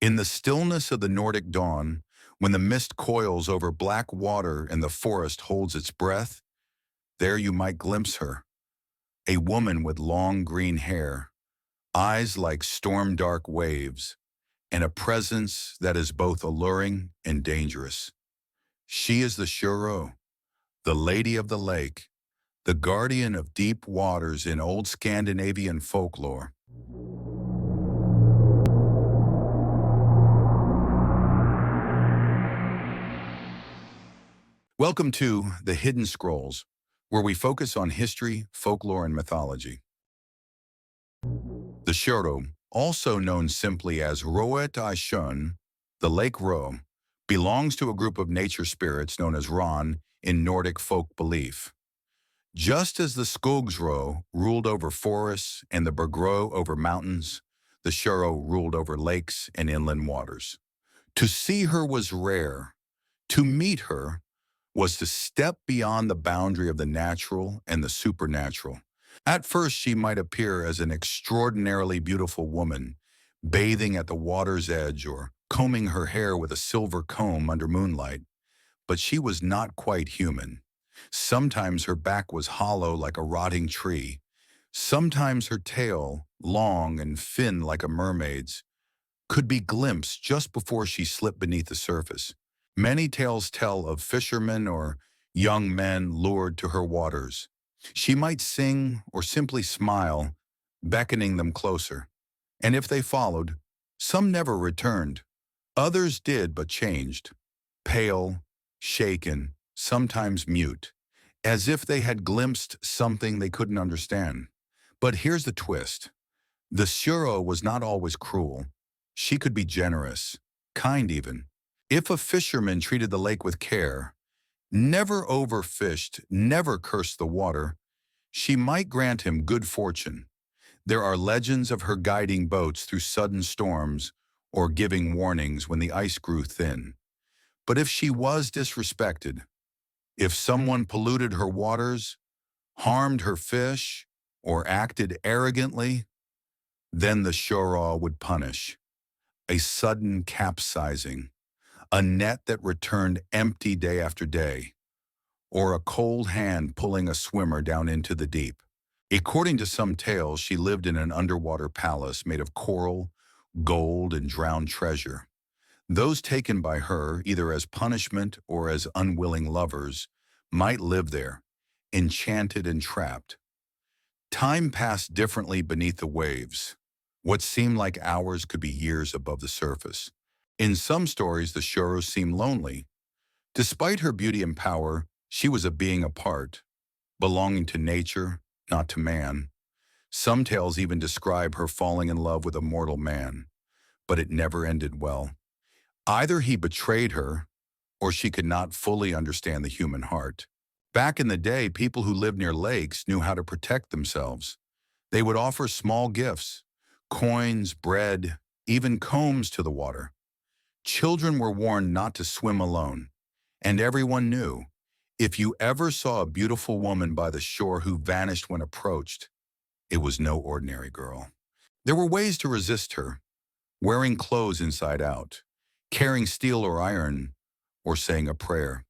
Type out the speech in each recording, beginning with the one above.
In the stillness of the Nordic dawn, when the mist coils over black water and the forest holds its breath, there you might glimpse her, a woman with long green hair, eyes like storm-dark waves, and a presence that is both alluring and dangerous. She is the Sjörå, the Lady of the Lake, the guardian of deep waters in old Scandinavian folklore. Welcome to The Hidden Scrolls, where we focus on history, folklore, and mythology. The Sjörå, also known simply as Sjörået I Sjön, the Lake Rå, belongs to a group of nature spirits known as Ran in Nordic folk belief. Just as the Skogsrå ruled over forests and the Bergrå over mountains, the Sjörå ruled over lakes and inland waters. To see her was rare. To meet her was to step beyond the boundary of the natural and the supernatural. At first, she might appear as an extraordinarily beautiful woman, bathing at the water's edge or combing her hair with a silver comb under moonlight. But she was not quite human. Sometimes her back was hollow like a rotting tree. Sometimes her tail, long and thin like a mermaid's, could be glimpsed just before she slipped beneath the surface. Many tales tell of fishermen or young men lured to her waters. She might sing or simply smile, beckoning them closer. And if they followed, some never returned. Others did but changed, pale, shaken, sometimes mute, as if they had glimpsed something they couldn't understand. But here's the twist. The Sjörå was not always cruel. She could be generous, kind even. If a fisherman treated the lake with care, never overfished, never cursed the water, she might grant him good fortune. There are legends of her guiding boats through sudden storms or giving warnings when the ice grew thin. But if she was disrespected, if someone polluted her waters, harmed her fish, or acted arrogantly, then the Sjörå would punish. A sudden capsizing, a net that returned empty day after day, or a cold hand pulling a swimmer down into the deep. According to some tales, she lived in an underwater palace made of coral, gold, and drowned treasure. Those taken by her, either as punishment or as unwilling lovers, might live there, enchanted and trapped. Time passed differently beneath the waves. What seemed like hours could be years above the surface. In some stories, the Sjörå seemed lonely. Despite her beauty and power, she was a being apart, belonging to nature, not to man. Some tales even describe her falling in love with a mortal man, but it never ended well. Either he betrayed her, or she could not fully understand the human heart. Back in the day, people who lived near lakes knew how to protect themselves. They would offer small gifts, coins, bread, even combs to the water. Children were warned not to swim alone, and everyone knew, if you ever saw a beautiful woman by the shore who vanished when approached, it was no ordinary girl. There were ways to resist her: wearing clothes inside out, carrying steel or iron, or saying a prayer.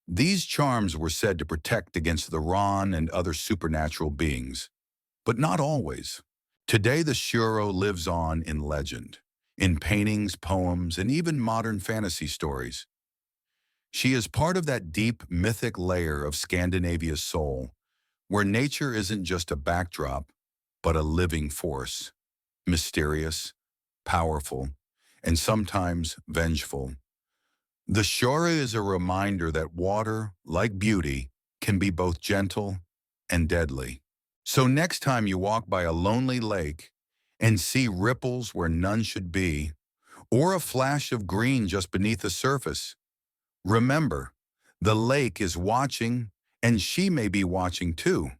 These charms were said to protect against the Ran and other supernatural beings, but not always. Today, the Sjörå lives on in legend, in paintings, poems, and even modern fantasy stories. She is part of that deep mythic layer of Scandinavia's soul, where nature isn't just a backdrop, but a living force, mysterious, powerful, and sometimes vengeful. The Sjörå is a reminder that water, like beauty, can be both gentle and deadly. So next time you walk by a lonely lake and see ripples where none should be, or a flash of green just beneath the surface, remember, the lake is watching, and she may be watching too.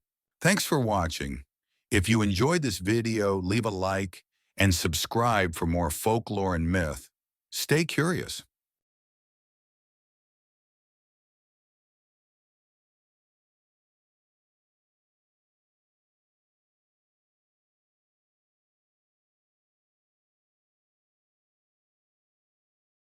Thanks for watching. If you enjoyed this video, leave a like and subscribe for more folklore and myth. Stay curious.